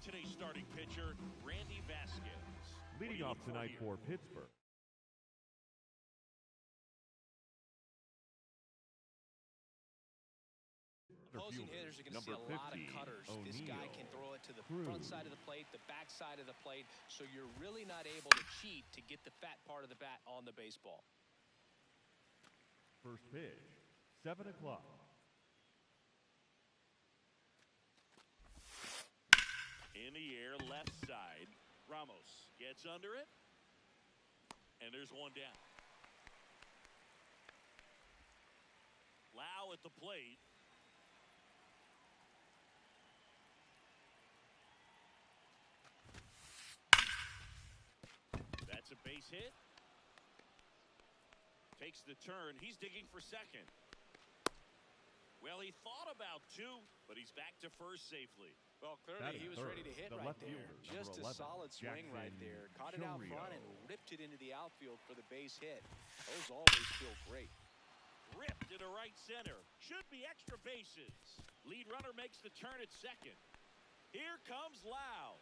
at today's starting pitcher, Randy Vasquez. Leading off tonight for Pittsburgh. Opposing hitters are going to see a lot of cutters. This guy can throw it to the front side of the plate, the back side of the plate, so you're really not able to cheat to get the fat part of the bat on the baseball. First pitch, 7 o'clock. In the air, left side. Ramos gets under it. And there's one down. Lau at the plate. That's a base hit. Takes the turn. He's digging for second. Well, he thought about two, but he's back to first safely. Well, clearly he was ready to hit right there. Just a solid swing right there. Caught it out front and ripped it into the outfield for the base hit. Those always feel great. Ripped into right center. Should be extra bases. Lead runner makes the turn at second. Here comes Lau.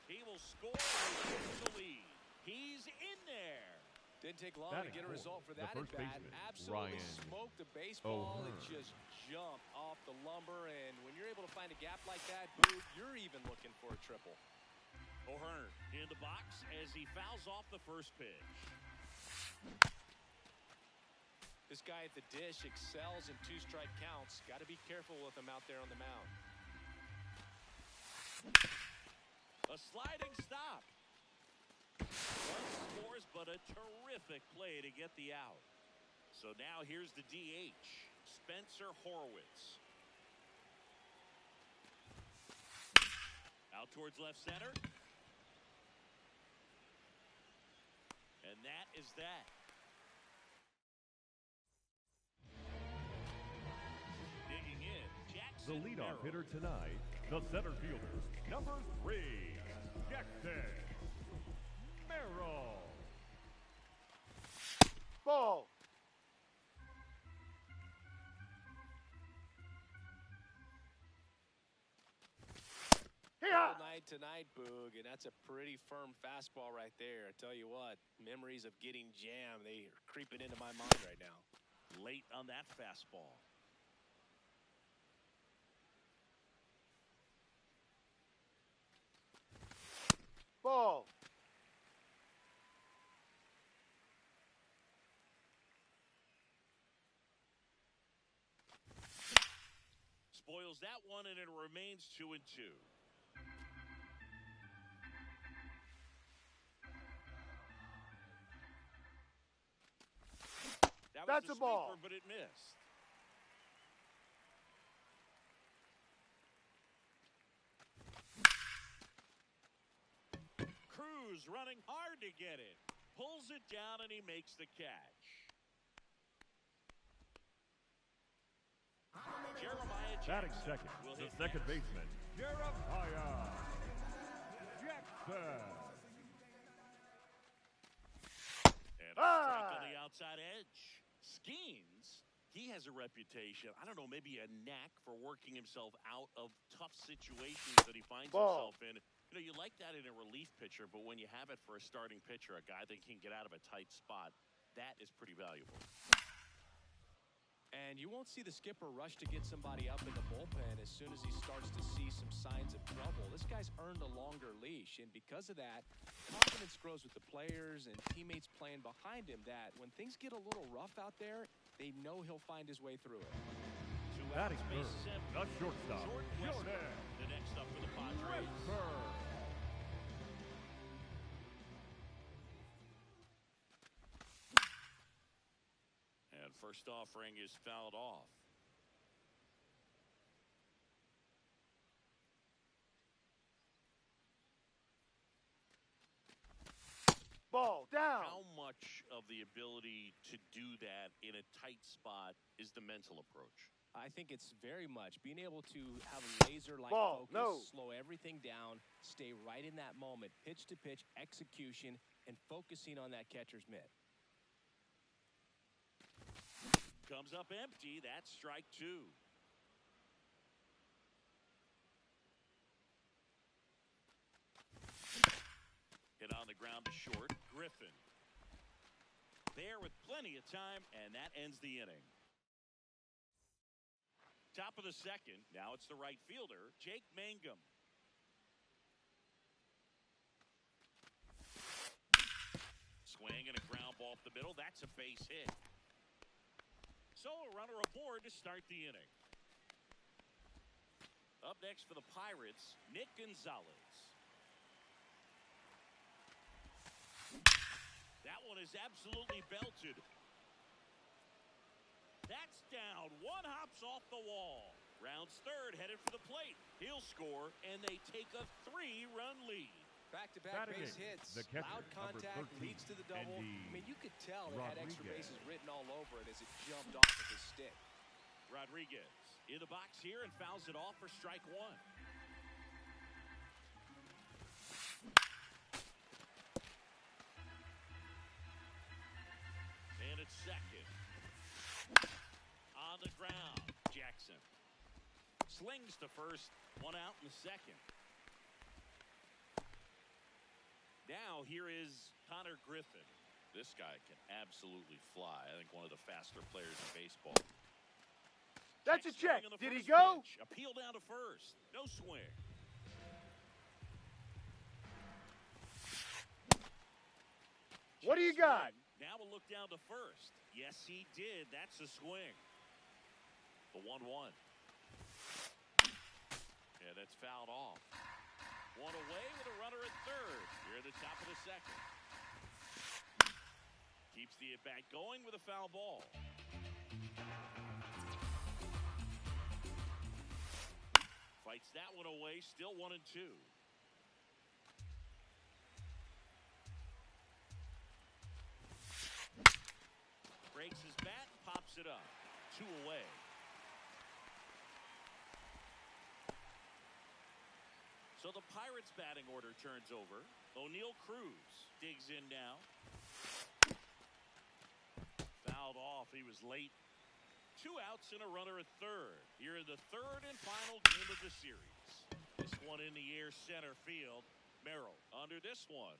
He will score and the lead. He's in there. Didn't take long to get a result for that at bat. Absolutely smoked the baseball. It just jumped off the lumber, and when you're able to find a gap like that, Boog, you're even looking for a triple. O'Hearn in the box as he fouls off the first pitch. This guy at the dish excels in two-strike counts. Got to be careful with him out there on the mound. A sliding stop. One scores, but a terrific play to get the out. So now here's the DH, Spencer Horwitz. Out towards left center. And that is that. Digging in, Jackson. The leadoff hitter tonight, the center fielder, number 3, Jackson Merrill. Ball. All night tonight, Boog, and that's a pretty firm fastball right there. I tell you what, memories of getting jammed, they are creeping into my mind right now. Late on that fastball. Ball. Spoils that one, and it remains 2-2. That's a ball, but it missed. Cruz running hard to get it. Pulls it down, and he makes the catch. Jeremiah Batting Jackson second, will the hit second next. baseman, Jeremiah Jackson. And a strike on the outside edge. Skeens, he has a reputation, I don't know, maybe a knack for working himself out of tough situations that he finds himself in. You know, you like that in a relief pitcher, but when you have it for a starting pitcher, a guy that can get out of a tight spot, that is pretty valuable. And you won't see the skipper rush to get somebody up in the bullpen as soon as he starts to see some signs of trouble. This guy's earned a longer leash, and because of that, confidence grows with the players and teammates playing behind him that when things get a little rough out there, they know he'll find his way through it. Batting third, the shortstop, Jordan. The next up for the Padres. And first offering is fouled off. Ball down. How much of the ability to do that in a tight spot is the mental approach? I think it's very much being able to have laser-like Ball, focus, slow everything down, stay right in that moment, pitch-to-pitch execution, and focusing on that catcher's mitt. Comes up empty. That's strike 2. ground to short. Griffin. There with plenty of time, and that ends the inning. Top of the second. Now it's the right fielder, Jake Mangum. Swing and a ground ball up the middle. That's a base hit. So a runner aboard to start the inning. Up next for the Pirates, Nick Gonzalez. That one is absolutely belted. That's down. One hops off the wall. Rounds third, headed for the plate. He'll score, and they take a 3-run lead. Back-to-back base hits. Loud contact leads to the double. I mean, you could tell it had extra bases written all over it as it jumped off of his stick. Rodriguez in the box here and fouls it off for strike one. And it's second. On the ground, Jackson. Slings to first, one out in the second. Now here is Connor Griffin. This guy can absolutely fly. I think one of the faster players in baseball. That's a check. Did he go? Pitch. Appeal down to first. No swing. What do you got? Now we'll look down to first. Yes, he did. That's a swing. The 1-1. Yeah, that's fouled off. One away with a runner at third. Here at the top of the second. Keeps the at-bat going with a foul ball. Fights that one away. Still 1-2. Breaks his bat, pops it up. 2 away. So the Pirates' batting order turns over. O'Neal Cruz digs in now. Fouled off. He was late. 2 outs and a runner at third. Here in the third and final game of the series. This one in the air center field. Merrill under this one.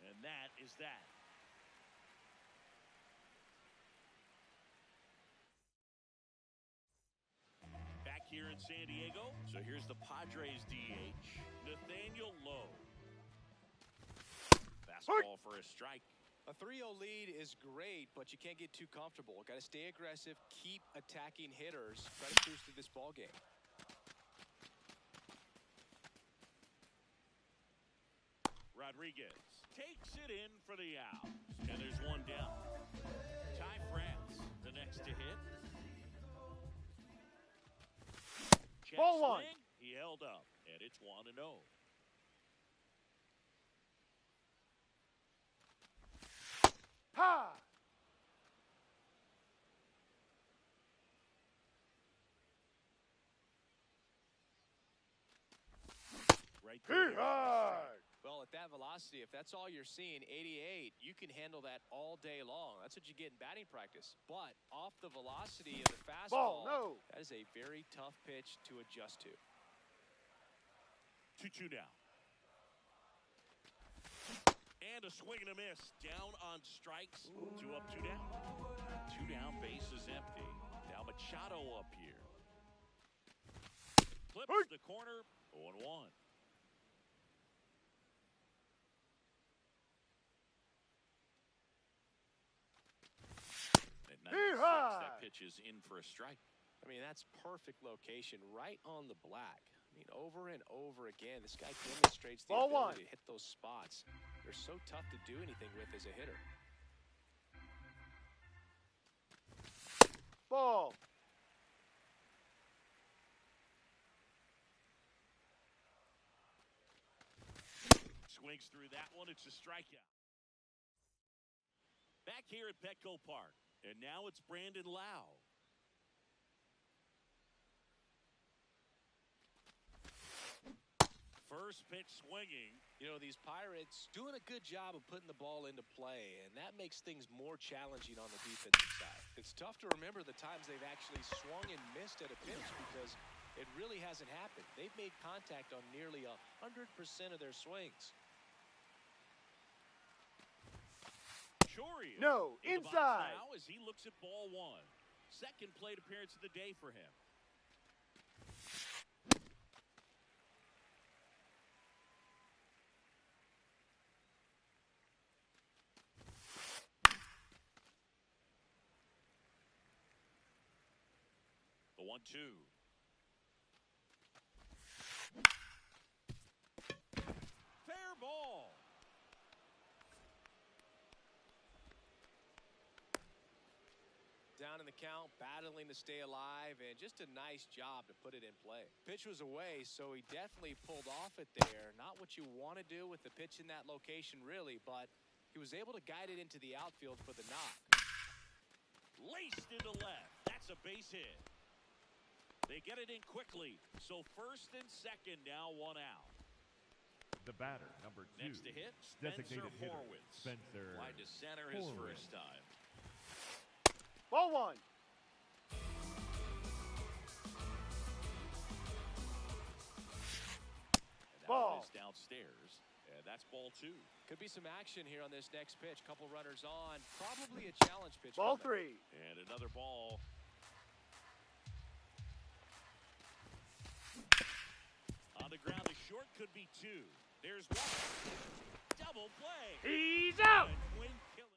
And that is that. Here in San Diego. So here's the Padres DH, Nathaniel Lowe. Fastball for a strike. A 3-0 lead is great, but you can't get too comfortable. Got to stay aggressive, keep attacking hitters, try to cruise through this ball game. Rodriguez takes it in for the out. And there's one down. Ty France, the next to hit. Ball one. He held up, and it's 1-0. Ha! Right there. Well, at that velocity, if that's all you're seeing, 88, you can handle that all day long. That's what you get in batting practice. But off the velocity of the fastball, that is a very tough pitch to adjust to. 2-2 now. And a swing and a miss. Down on strikes. 2 up, 2 down. 2 down, base is empty. Now Machado up here. Clips the corner. 0-1. That pitch is in for a strike. I mean, that's perfect location right on the black. I mean, over and over again, this guy demonstrates the ability to hit those spots. They're so tough to do anything with as a hitter. Ball. Swings through that one. It's a strikeout. Back here at Petco Park. And now it's Brandon Lau. First pitch swinging. You know, these Pirates doing a good job of putting the ball into play, and that makes things more challenging on the defensive side. It's tough to remember the times they've actually swung and missed at a pitch because it really hasn't happened. They've made contact on nearly 100% of their swings. Torrio. No, In the box inside. now as he looks at ball one. Second plate appearance of the day for him. The 1-2. Fair ball. Down in the count, battling to stay alive, and just a nice job to put it in play. Pitch was away, so he definitely pulled off it there. Not what you want to do with the pitch in that location, really, but he was able to guide it into the outfield for the knock. Laced into left. That's a base hit. They get it in quickly. So first and second, now one out. The batter, number 2. Next to hit, Spencer Designated hitter, Horwitz. Spencer Wide to center his Horwitz. first time. Ball one. And that Ball. one is downstairs. And that's ball 2. Could be some action here on this next pitch. Couple runners on. Probably a challenge pitch. Ball coming. 3. And another ball. On the ground, a short could be 2. There's one. Double play. He's out. And Quinn killing.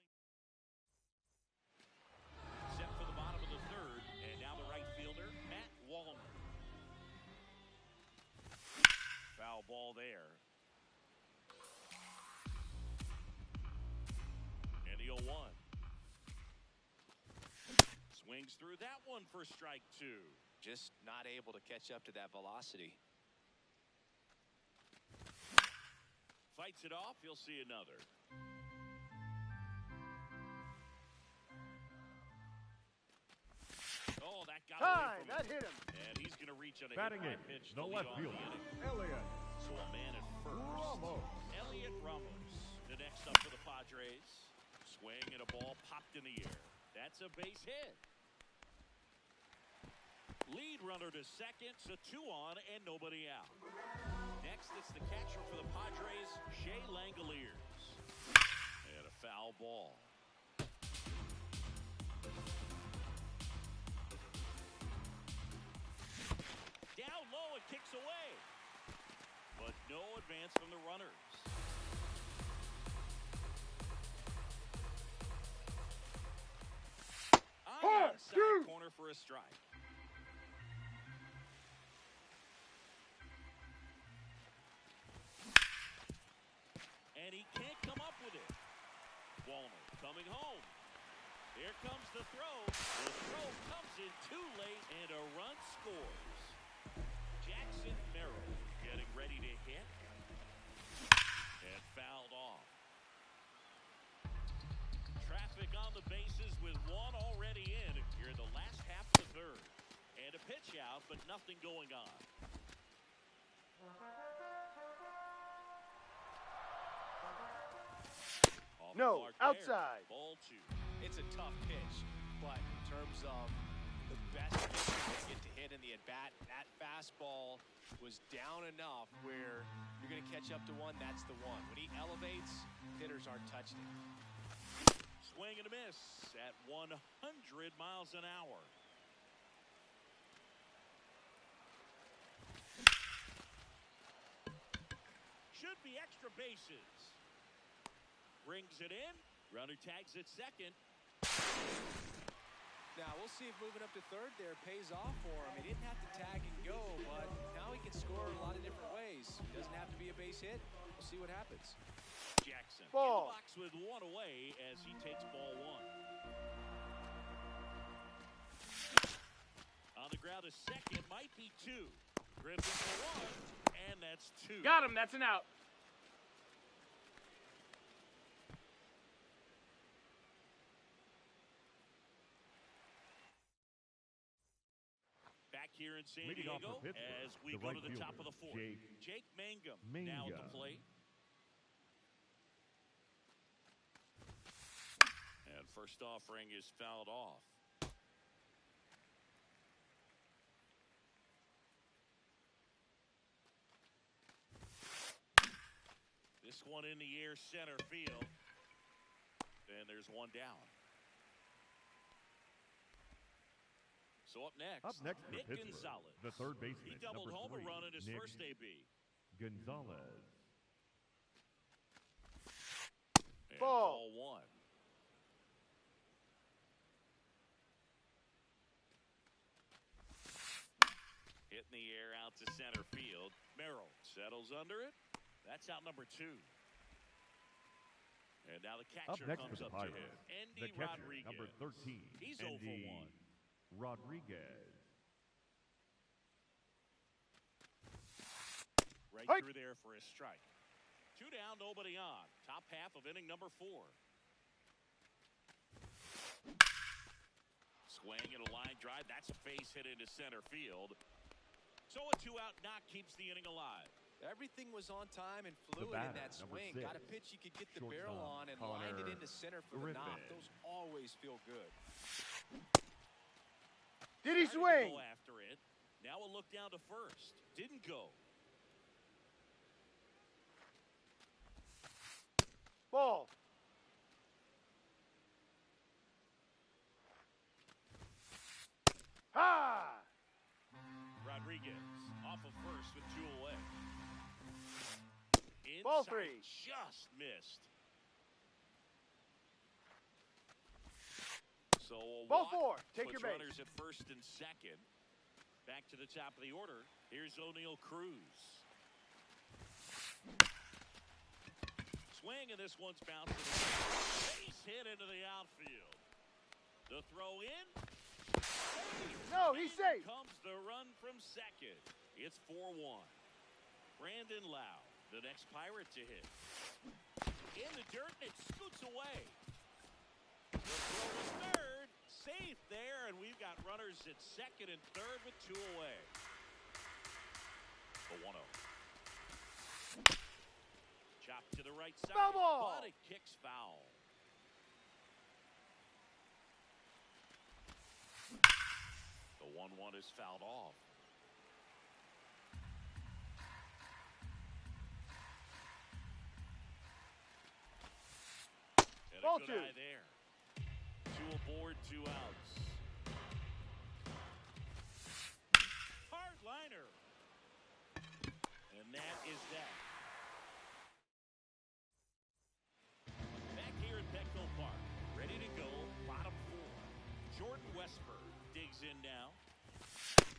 Set for the bottom of the third. And now the right fielder, Matt Wallman. Foul ball there. And the 0-1. Swings through that one for strike 2. Just not able to catch up to that velocity. Fights it off. You'll see another. Oh, that got away Time. from That him. hit him. And he's going to reach on a Batting hit in, by pitch the to lead left off the fielder, inning. Elliot So a man at first. Ramos. Elliot Ramos. The next up for the Padres. Swing and a ball popped in the air. That's a base hit. Lead runner to second, so 2 on and nobody out. Next, it's the catcher for the Padres, Shea Langoliers. And a foul ball. Down low and kicks away. But no advance from the runners. On the inside corner for a strike. And he can't come up with it. Walner coming home. Here comes the throw. The throw comes in too late, and a run scores. Jackson Merrill getting ready to hit. And fouled off. Traffic on the bases with one already in here in the last half of the third. And a pitch out, but nothing going on. Off the No, mark there. outside. Ball 2. It's a tough pitch, but in terms of the best pitch to get to hit in the at-bat, that fastball was down enough where you're going to catch up to one, that's the one. When he elevates, hitters aren't touching it. Swing and a miss at 100 miles an hour. Should be extra bases. Brings it in. Runner tags at second. Now, we'll see if moving up to third there pays off for him. He didn't have to tag and go, but now he can score a lot of different ways. Doesn't have to be a base hit. We'll see what happens. Jackson Ball. in the box with one away as he takes ball 1. On the ground, a second, might be 2. Griffin for 1, and that's 2. Got him. That's an out. Back here in San Leading off Diego for Pittsburgh, as we the go right to the top of fielder, the 4th. Jake Mangum now at the plate. And first offering is fouled off. This one in the air center field. And there's one down. So up next Up next for Nick Pittsburgh, Gonzalez. the third baseman, He doubled number home a 3, run in his Nick first AB. Gonzalez. And Ball. ball 1. Hit in the air out to center field. Merrill settles under it. That's out number 2. And now the Up catcher next comes for the up to Pirates, hit. Endy the catcher, Rodriguez. number 13, He's 0 for Endy 1. Rodriguez. Right Hike. through there for a strike. 2 down, nobody on. Top half of inning number 4. Swing and a line drive. That's a base hit into center field. So a 2-out knock keeps the inning alive. Everything was on time and fluid batter, in that number swing. 6, Got a pitch you could get the barrel shortstop, on and lined it Connor into center for the Griffin. knock. Those always feel good. Did he Started to swing? Go after it. Now a look down to first. Didn't go. Ball. Ha! Rodriguez off of first with 2 away. Inside, Ball 3. just missed. So a Ball walk 4. Take puts your base. runners at first and second. Back to the top of the order. Here's O'Neal Cruz. Swing, and this one's bouncing. Base hit into the outfield. The throw in. No, he's In safe. comes the run from second. It's 4-1. Brandon Lau, the next Pirate to hit. In the dirt, and it scoots away. The throw is third. Safe there, and we've got runners at second and third with 2 away. The 1-0. Chop to the right side. Foul ball. But it kicks foul. The 1-1 is fouled off. And Ball a good 2. eye there. 2 aboard, 2 outs. Hard liner. And that is that. Back here at Petco Park, ready to go, bottom 4. Jordan Westberg digs in now.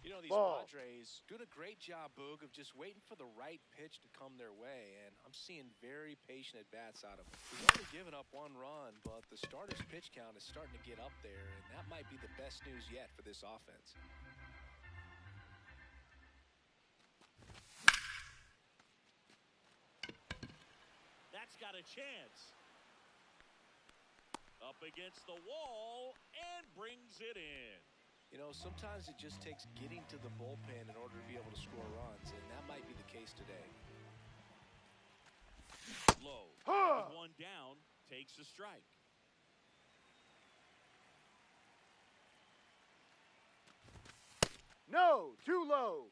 You know, these Ball. Padres doing a great job, Boog, of just waiting for the right pitch to come their way, and I'm seeing very patient at-bats out of them. We've only given up 1 run, but the starter's pitch count is starting to get up there, and that might be the best news yet for this offense. That's got a chance. Up against the wall and brings it in. You know, sometimes it just takes getting to the bullpen in order to be able to score runs, and that might be the case today. Low. Huh. With 1 down, takes a strike. No, too low.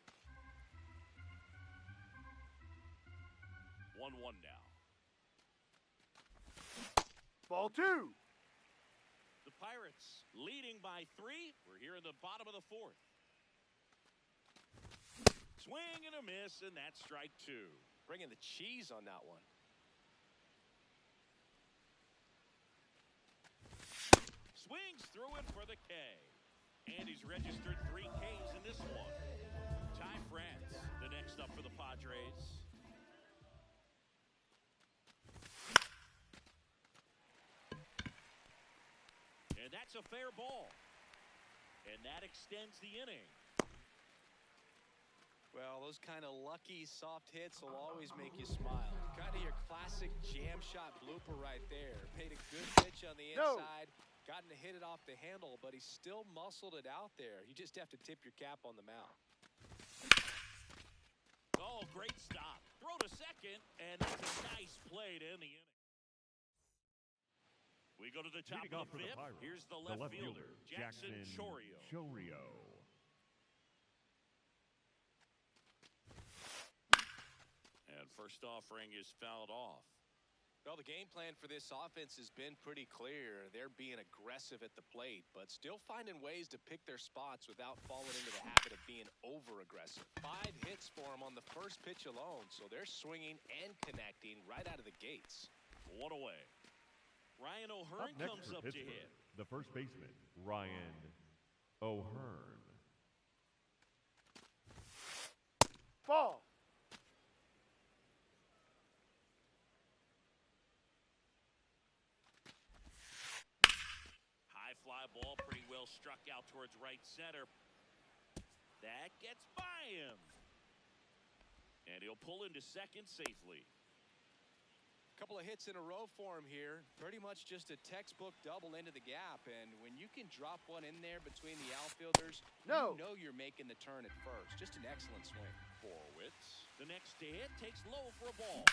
1-1 now. Ball 2. The Pirates leading by 3. We're here in the bottom of the 4th. Swing and a miss, and that's strike 2. Bringing the cheese on that one. Swings through it for the K. And he's registered 3 Ks in this one. Ty France, the next up for the Padres. And that's a fair ball. And that extends the inning. Well, those kind of lucky soft hits will always make you smile. Kind of your classic jam shot blooper right there. Paid a good pitch on the No. inside. Gotten to hit it off the handle, but he still muscled it out there. You just have to tip your cap on the mound. Oh, great stop. Throw to second, and that's a nice play to end the inning. We go to the top Leading of off for the the 5th. Pirates, Here's the the left fielder, Jackson Chorio. And first offering is fouled off. Well, the game plan for this offense has been pretty clear. They're being aggressive at the plate, but still finding ways to pick their spots without falling into the habit of being over-aggressive. 5 hits for them on the first pitch alone, so they're swinging and connecting right out of the gates. One away. Ryan O'Hearn comes up to hit. The first baseman, Ryan O'Hearn. Ball. High fly ball, pretty well struck out towards right center. That gets by him. And he'll pull into second safely. Couple of hits in a row for him here. Pretty much just a textbook double into the gap. And when you can drop one in there between the outfielders, you know you're making the turn at first. Just an excellent swing. Horwitz, the next to hit, takes low for a ball.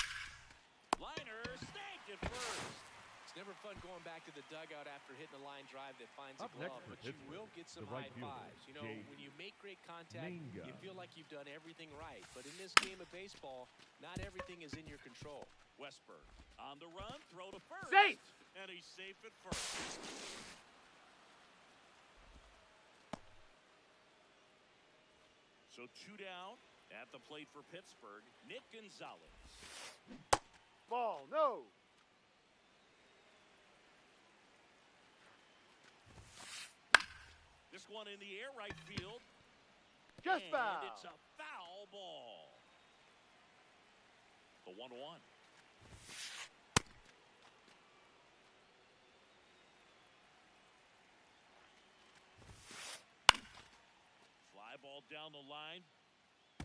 Liner snagged at first. It's never fun going back to the dugout after hitting a line drive that finds a glove, but you will get some high fives. You know, when you make great contact, you feel like you've done everything right. But in this game of baseball, not everything is in your control. Westberg on the run, throw to first. Safe! And he's safe at first. So 2 down at the plate for Pittsburgh, Nick Gonzalez. Ball, no. This one in the air, right field. Just and foul. It's a foul ball. The 1-1. Fly ball down the line.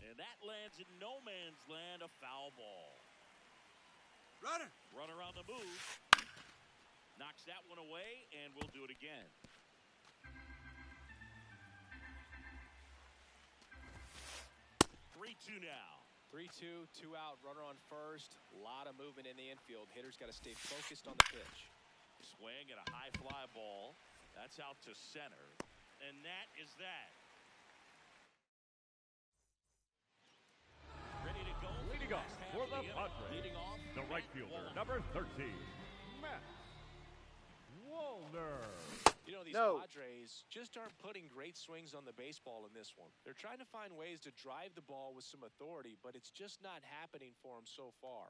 And that lands in no man's land, a foul ball. Runner on the move. Knocks that one away, and we'll do it again. 3-2 now. 3-2, 2 out, runner on first. A lot of movement in the infield. Hitters got to stay focused on the pitch. Swing and a high fly ball. That's out to center. And that is that. Ready to go. Leading off for the Padres, Leading off, the right fielder, number 13, Matt Wallner. You know, these Padres just aren't putting great swings on the baseball in this one. They're trying to find ways to drive the ball with some authority, but it's just not happening for them so far.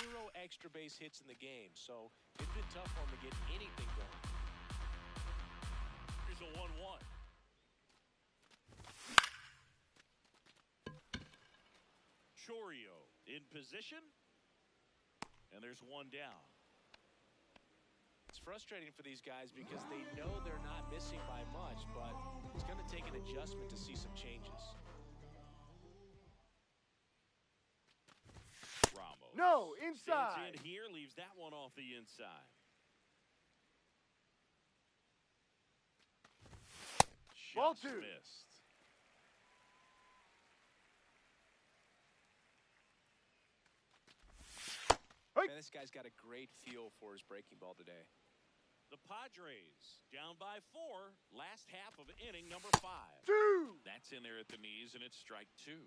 0 extra base hits in the game, so it's been tough for them to get anything going. Here's a 1-1. Chorio in position, and there's 1 down. It's frustrating for these guys because they know they're not missing by much, but it's going to take an adjustment to see some changes. Ramos. No, inside. Stands in here, leaves that one off the inside. Ball Just 2. missed. Man, this guy's got a great feel for his breaking ball today. The Padres down by 4. Last half of inning number 5. 2. That's in there at the knees, and it's strike 2.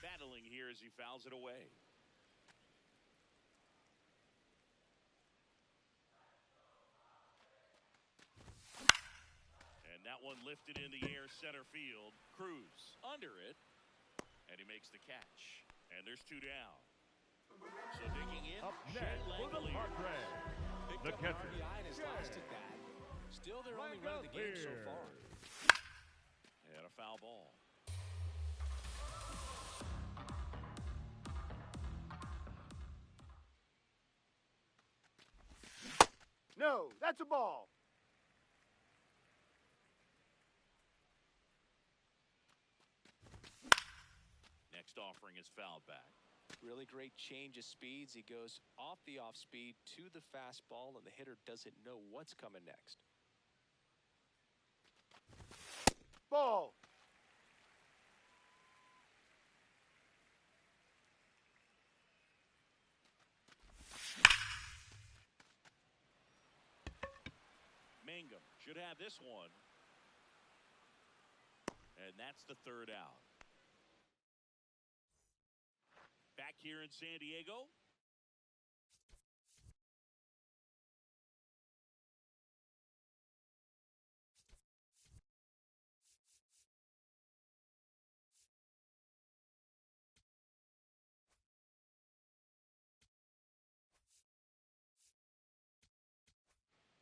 Battling here as he fouls it away. And that one lifted in the air center field. Cruz under it. And he makes the catch. And there's 2 down. So digging in, Up next for the Padres, Picked the up catcher, an RBI in his last at bat. Still their only run of the game so far. And a foul ball. No, that's a ball. Next offering is fouled back. Really great change of speeds. He goes off the off speed to the fastball, and the hitter doesn't know what's coming next. Ball. Mangum should have this one. And that's the 3rd out. here in San Diego.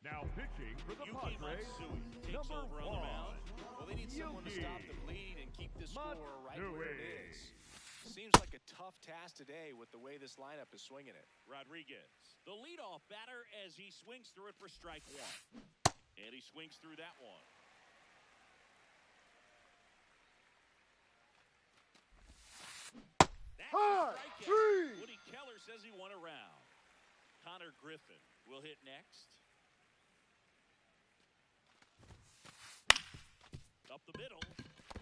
Now pitching for the Yuki Padres, Matsui takes number over on the 1. mound. Well, they need someone to Yuki stop the bleed and keep the score right where it Matsui. is. Seems like a tough task today with the way this lineup is swinging it. Rodriguez, the leadoff batter, as he swings through it for strike one. And he swings through that one. That's High, a strikeout. three. Woody Keller says he won a round. Connor Griffin will hit next. Up the middle.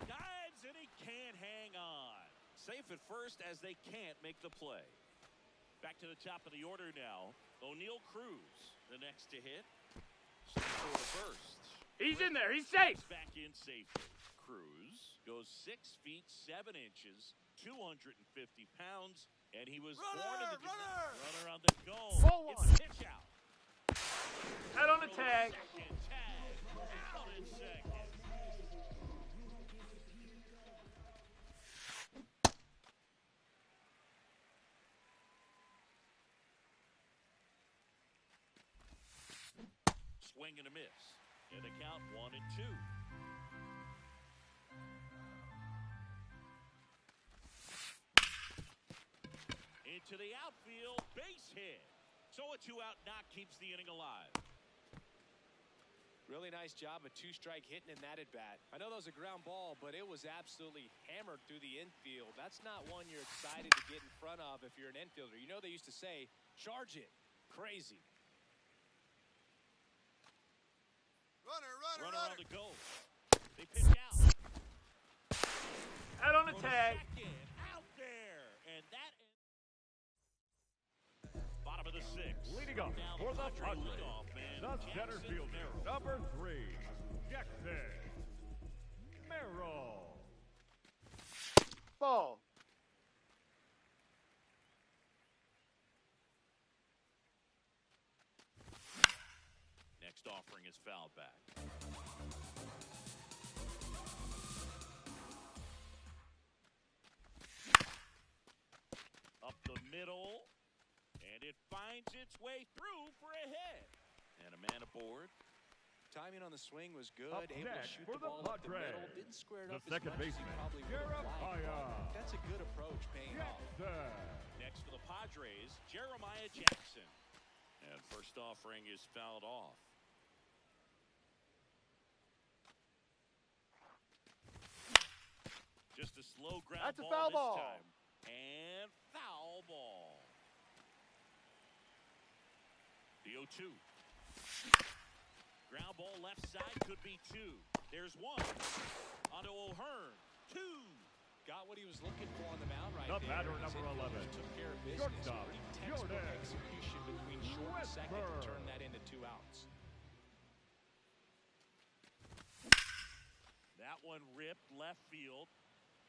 Dives, and he can't hang on. Safe at first as they can't make the play. Back to the top of the order now. O'Neal Cruz, the next to hit. For the first. He's in there. He's safe. Back in safely. Cruz goes 6 feet 7 inches, 250 pounds, and he was born in the runner on the goal. Ball It's one. a pitch out. Head on the tag. Second tag. Out in second. Swing and a miss. And the count 1-2. Into the outfield, base hit. So a 2-out knock keeps the inning alive. Really nice job of two-strike hitting in that at-bat. I know that was a ground ball, but it was absolutely hammered through the infield. That's not one you're excited to get in front of if you're an infielder. You know they used to say, charge it. Crazy. Runner on the go. They pitch out. Head on the From tag. second, out there. And that bottom of the 6th. Leading up Now for the Padre Padres, leadoff man, the center Jackson fielder, Merrill. number 3, Jackson Merrill. Ball. Next offering is fouled back. Up the middle, and it finds its way through for a hit. And a man aboard. Timing on the swing was good. Up Able to next shoot for the the ball up the Padres, middle. Didn't square it the up as second much as he baseman, probably would have liked. Jeremiah That's a good approach paying off. Jackson. Next for the Padres, Jeremiah Jackson. And first offering is fouled off. Just a slow ground That's a ball foul this ball. time. And foul ball. The 0-2. Ground ball left side could be 2. There's 1. Onto O'Hearn. 2. Got what he was looking for on the mound right The there. batter, His number infielders 11, took care of business. shortstop, Pretty textbook Jordan execution between short and second to Westburg. turn that into 2 outs. That one ripped left field.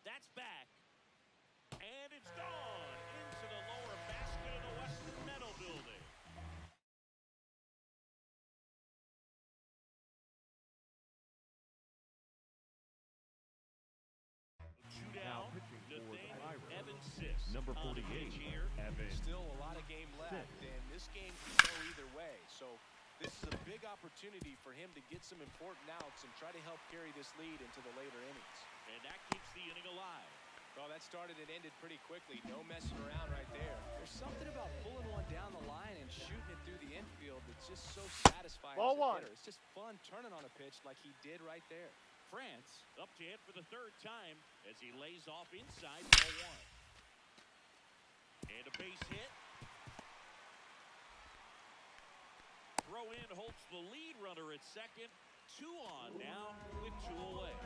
That's back. And it's gone into the lower basket of the Western Meadow building. Two Now down. pitching for the Nathaniel Pirates, Evans Sis number on the 48, pitch here. Evans. Still a lot of game left, and this game can go either way. So this is a big opportunity for him to get some important outs and try to help carry this lead into the later innings. And that keeps the inning alive. Well, that started and ended pretty quickly. No messing around right there. There's something about pulling one down the line and shooting it through the infield that's just so satisfying Ball as a one. hitter. It's just fun turning on a pitch like he did right there. France up to hit for the 3rd time as he lays off inside ball 1. And a base hit. Throw in holds the lead runner at second. 2 on now with 2 away.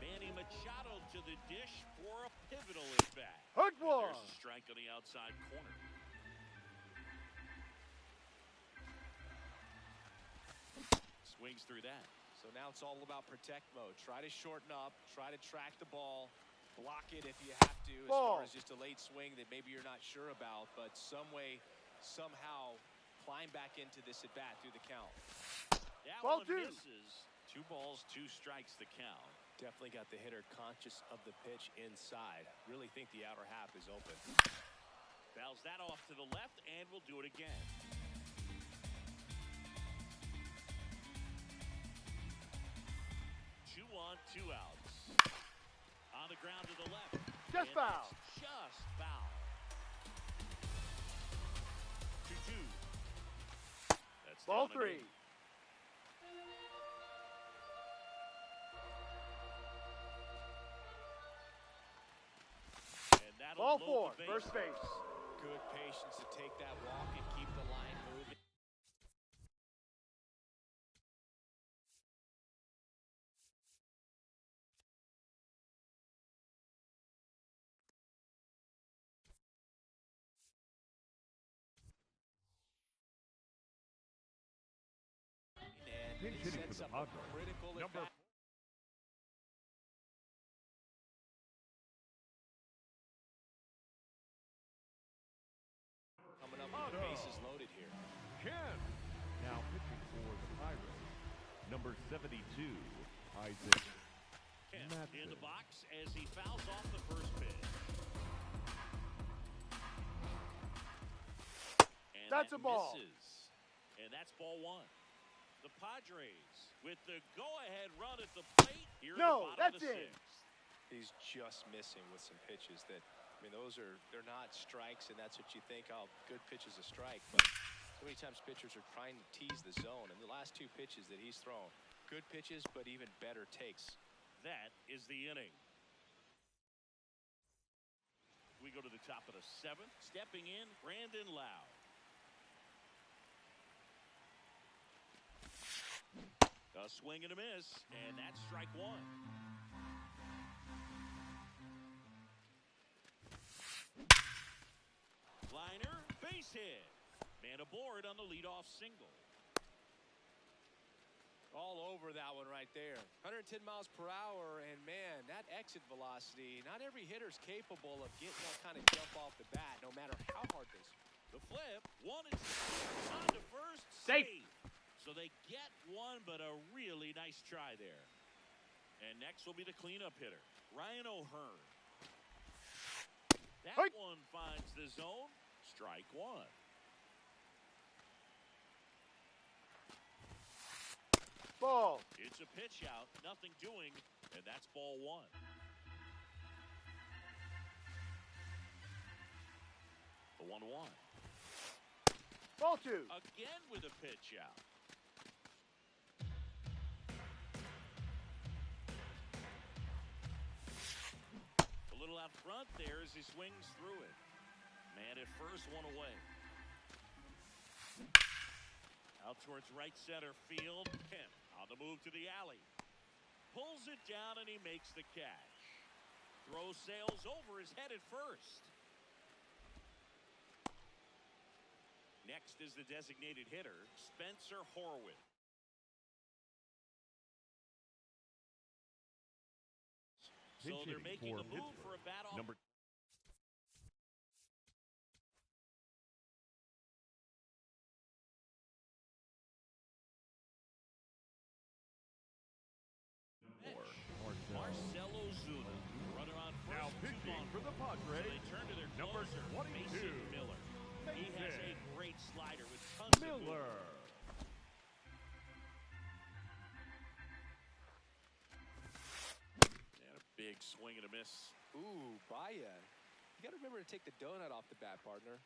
Manny Machado to the dish for a pivotal at bat. Hook one. There's a strike on the outside corner. Swings through that. So now it's all about protect mode. Try to shorten up, try to track the ball, Block it if you have to, as far as just a late swing that maybe you're not sure about, but some way, somehow, climb back into this at-bat through the count. That one misses. 2 balls, 2 strikes the count. Definitely got the hitter conscious of the pitch inside. Really think the outer half is open. Fouls that off to the left, and we'll do it again. 2 on, 2 outs. On the ground to the left. Just foul. Just foul. 2-2. That's ball 3. Ball 4, first base. Good patience to take that walk and keep the line moving. Pinch hitting for the Padres. Critical Number coming up with the bases loaded here. Ken. Now pitching for the Pirates. Number 72, Isaac Matson. In the box as he fouls off the first pitch. And that's a ball. Misses. And that's ball 1. The Padres with the go-ahead run at the plate. Here no, that's it. 6th. He's just missing with some pitches that, I mean, they're not strikes, and that's what you think, oh, good pitch is a strike. But so many times pitchers are trying to tease the zone, and the last 2 pitches that he's thrown, good pitches, but even better takes. That is the inning. We go to the top of the 7th. Stepping in, Brandon Lau. A swing and a miss, and that's strike 1. Liner, base hit. Man aboard on the leadoff single. All over that one right there. 110 miles per hour, and man, that exit velocity, not every hitter's capable of getting that kind of jump off the bat, no matter how hard they swing. The flip, 1 and 2, on to first, Safe. So they get 1, but a really nice try there. And next will be the cleanup hitter, Ryan O'Hearn. That one finds the zone. Strike 1. Ball. It's a pitch out, nothing doing, and that's ball 1. The 1-1. Ball 2. Again with a pitch out. A little out front there as he swings through it. Man at first, 1 away. Out towards right center field. Kemp on the move to the alley. Pulls it down and he makes the catch. Throw sails over his head at first. Next is the designated hitter, Spencer Horwitz. So they're making a move for a bat off. Number Marcelo Zuna, runner on first. now pitching for the Padres. So they turn to their Number closer, 22, Mason Miller. He has a great slider with tons of Miller. And a big swing and a miss. Ooh, Baia. You got to remember to take the donut off the bat, partner.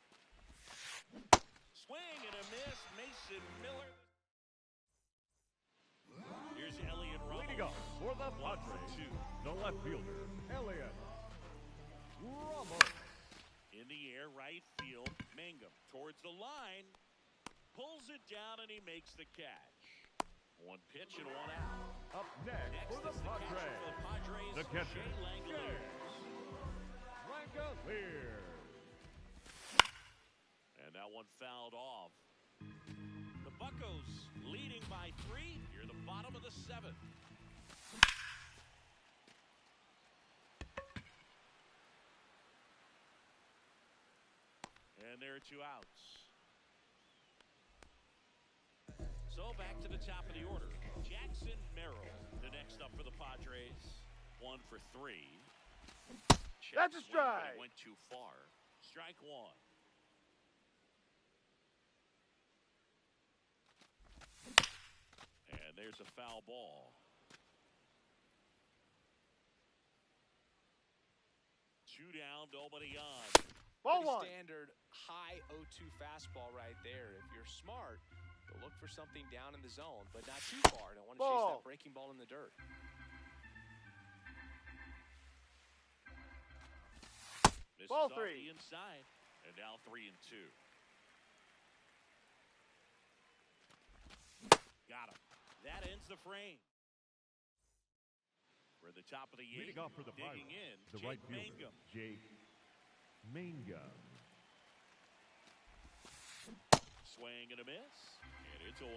Swing and a miss. Mason Miller. Here's Elliott Leading up Ramos. for the 1 for Padres, 2. the left fielder, Elliott Ramos. In the air, right field. Mangum towards the line. Pulls it down and he makes the catch. 1 pitch and 1 out. Up next Next for the is the catcher Padres, for the Padres, the catcher, Shea Langoliers. Langoliers. And that one fouled off. The Buccos leading by 3 here in the bottom of the 7th. And there are 2 outs. So back to the top of the order. Jackson Merrill, the next up for the Padres. 1 for 3. That's a strike. Went too far. Strike 1. And there's a foul ball. 2 down, nobody on. Ball Pretty 1. standard high 0-2 fastball right there. If you're smart, you'll look for something down in the zone, but not too far. Don't want to chase that breaking ball in the dirt. This Ball is 3. Off the inside, and now 3 and 2. Got him. That ends the frame. We're at the top of the 8th. Leading off for the digging Pirates, in, the Jake right fielder, Mangum. Jake Mangum. Swing and a miss, and it's 0-1.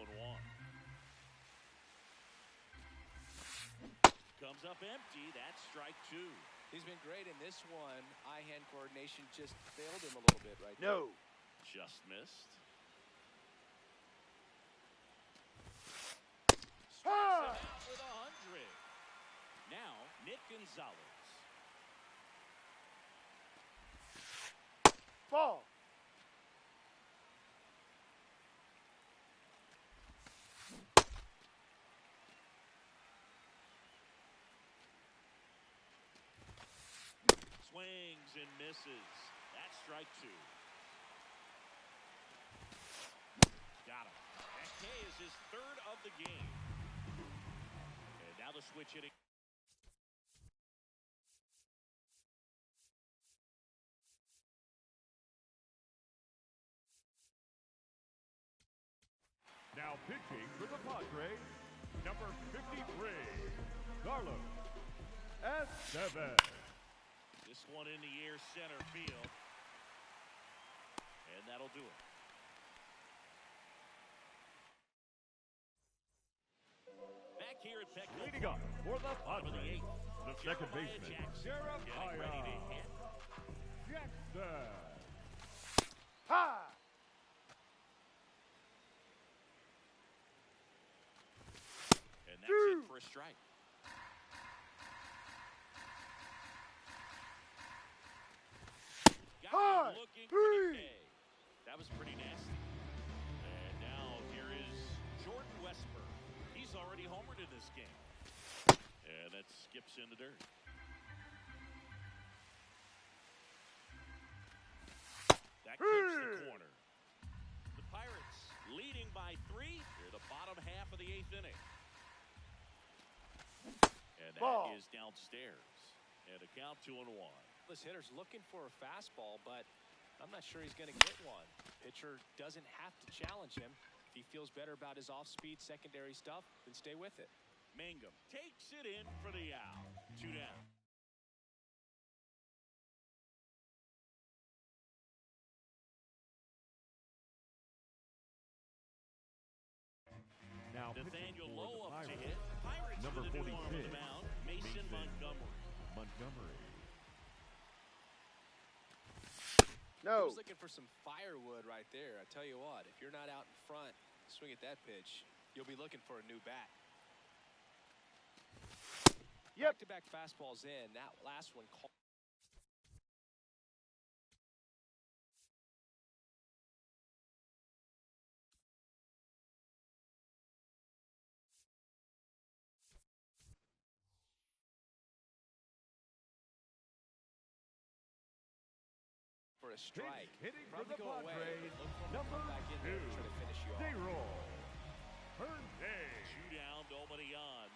Comes up empty. That's strike 2. He's been great in this one. Eye-hand coordination just failed him a little bit right there. No. Just missed. Strikes him out with 100. Now, Nick Gonzalez. Ball. Swings and misses. That's strike 2. Got him. That K is his 3rd of the game. And now the switch hitting. Now pitching for the Padres, number 53, Carlos Estevez. This one in the air center field. And that'll do it. Back here at Petco. Leading up for the Bottom of the Padres, 8th. the second Jeremiah baseman, Jackson getting ready to hit. Jackson. Ha. And that's it for a strike. Got him looking for the K. That was pretty nasty. And now here is Jordan Westburg. He's already homered in this game. And that skips in the dirt. That clips the corner. The Pirates leading by 3 near the bottom half of the 8th inning. And that Ball. is downstairs. And a count 2-1. This hitter's looking for a fastball, but I'm not sure he's going to get one. Pitcher doesn't have to challenge him. If he feels better about his off-speed secondary stuff, then stay with it. Mangum takes it in for the out. 2 down. Now Nathaniel pitching for Lowe the up to Pirates, hit. Pirates number with a new arm on 46, the mound. Mason Montgomery. Montgomery. No. He's looking for some firewood right there. I tell you what, if you're not out in front, swing at that pitch, you'll be looking for a new bat. Yep. Back-to-back fastballs in. That last one called. For a strike. Hitting for Probably the go away. Padres, Look for him to number come back in there and try to finish you off. Daryl Hernandez. 2 down, nobody on.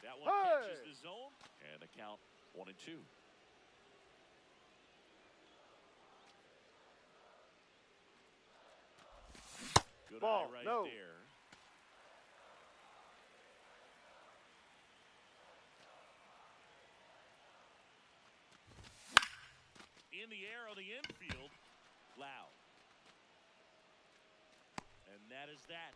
That one Hey! catches the zone. And the count 1-2. Good Ball. eye right No. there. In the air on the infield. Loud. And that is that.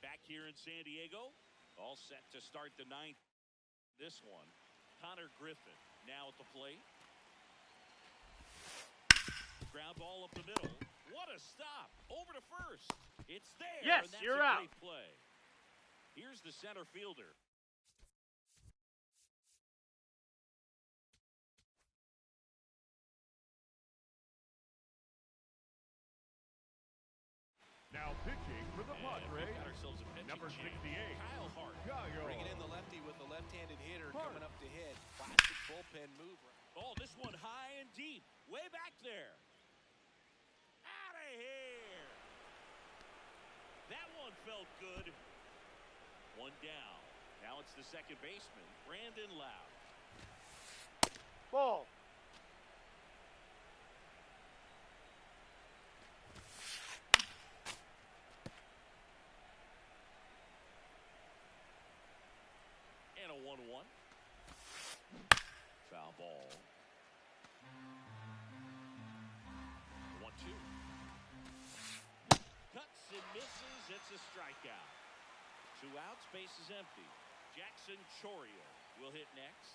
Back here in San Diego, all set to start the 9th. This one, Connor Griffin now at the plate. Ground ball up the middle. What a stop. Over to first. It's there. Yes, and that's you're a out. great play. Here's the center fielder. Now pitching for the And Padres, we've got ourselves a pitching number change. 68, Kyle Hart. Gallo. Bringing in the lefty with the left-handed hitter Hart. coming up to hit. Classic bullpen move. Oh, this one high and deep. Way back there. Out of here. That one felt good. One down. Now it's the second baseman, Brandon Lowe. Ball. And a 1-1. Foul ball. 1-2. Cuts and misses. It's a strikeout. 2 outs. Base is empty. Jackson Chourio will hit next.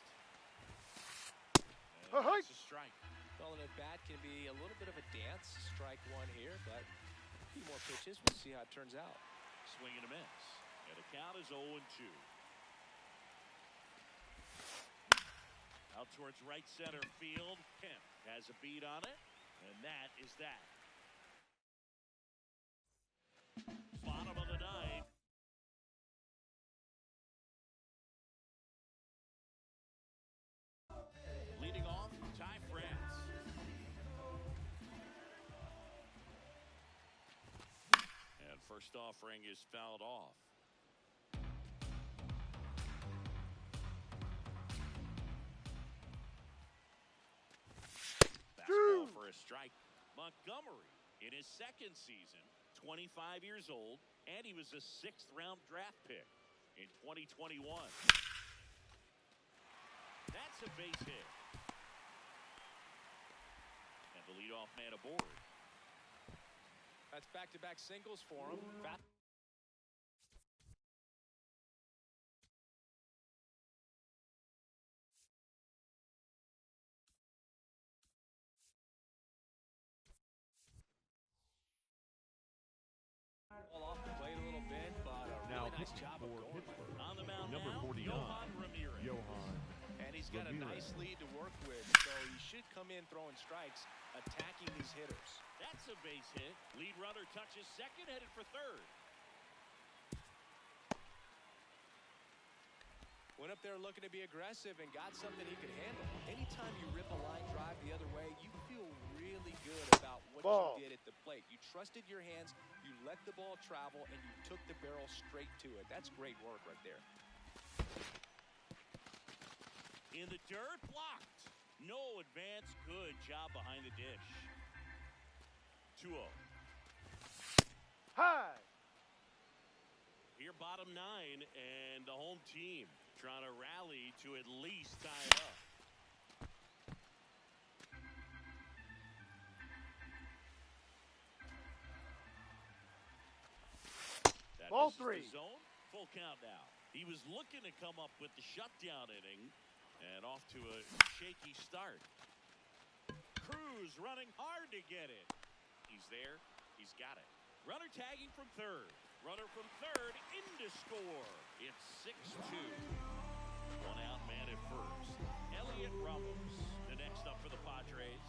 And that's a strike. Calling it bat can be a little bit of a dance. Strike one here, but a few more pitches. We'll see how it turns out. Swing and a miss. And the count is 0-2. Out towards right center field. Kemp has a beat on it. And that is that. Bottom of the ninth. Leading off, Ty France. And first offering is fouled off. Fastball for a strike. Montgomery in his second season, 25 years old, and he was a 6th-round draft pick in 2021. That's a base hit. And the leadoff man aboard. That's back-to-back singles for him. Ball off the plate a little bit, but a Now really nice pitching job of for going. Pittsburgh, On the mound number now, 49, Yohan Ramirez. Yohan. And he's got a Ramirez. nice lead to work with, so he should come in throwing strikes, attacking these hitters. That's a base hit. Lead runner touches second, headed for third. Went up there looking to be aggressive and got something he could handle. Anytime you rip a line drive the other way, you feel really good about what Ball. you did at the plate. You trusted your hands, you let the ball travel, and you took the barrel straight to it. That's great work right there. In the dirt, blocked. No advance. Good job behind the dish. 2-0. High. Here, bottom 9, and the home team trying to rally to at least tie it up. That Ball misses 3. the zone. Full count now. He was looking to come up with the shutdown inning, and off to a shaky start. Cruz running hard to get it. He's there. He's got it. Runner tagging from third. Runner from third in to score. It's 6-2. 1 out man at first. Elliot Ramos, the next up for the Padres.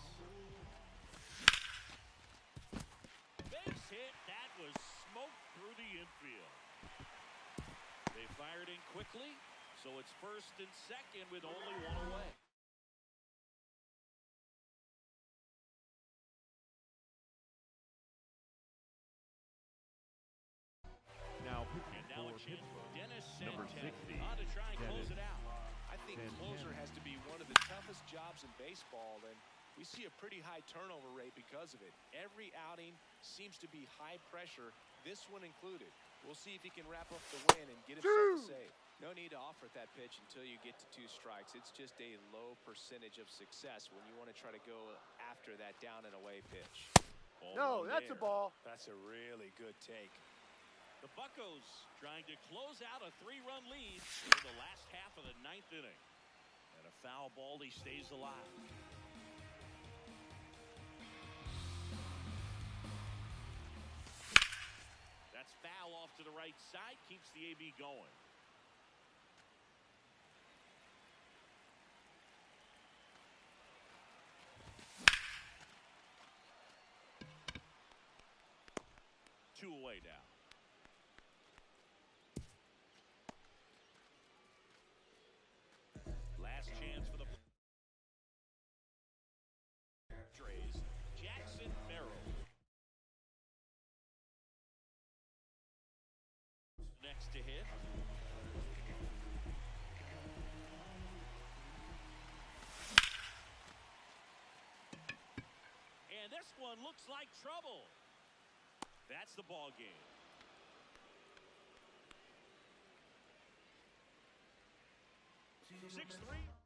Base hit. That was smoked through the infield. They fired in quickly, so it's first and second with only 1 away. Now And pitching now for a chance for Pittsburgh, Dennis number Santana 60, on to try and close Dennis. it out. I think Santana. closer has to be one of the toughest jobs in baseball, and we see a pretty high turnover rate because of it. Every outing seems to be high pressure, this one included. We'll see if he can wrap up the win and get himself a save. No need to offer at that pitch until you get to 2 strikes. It's just a low percentage of success when you want to try to go after that down and away pitch. Ball No, one that's a there. ball. That's a really good take. The Buccos trying to close out a 3-run lead in the last half of the 9th inning. And a foul ball, he stays alive. That's foul off to the right side, keeps the AB going. Two away now. Last chance for the Padres. Jackson Merrill. Next to hit. And this one looks like trouble. That's the ball game. 6-3.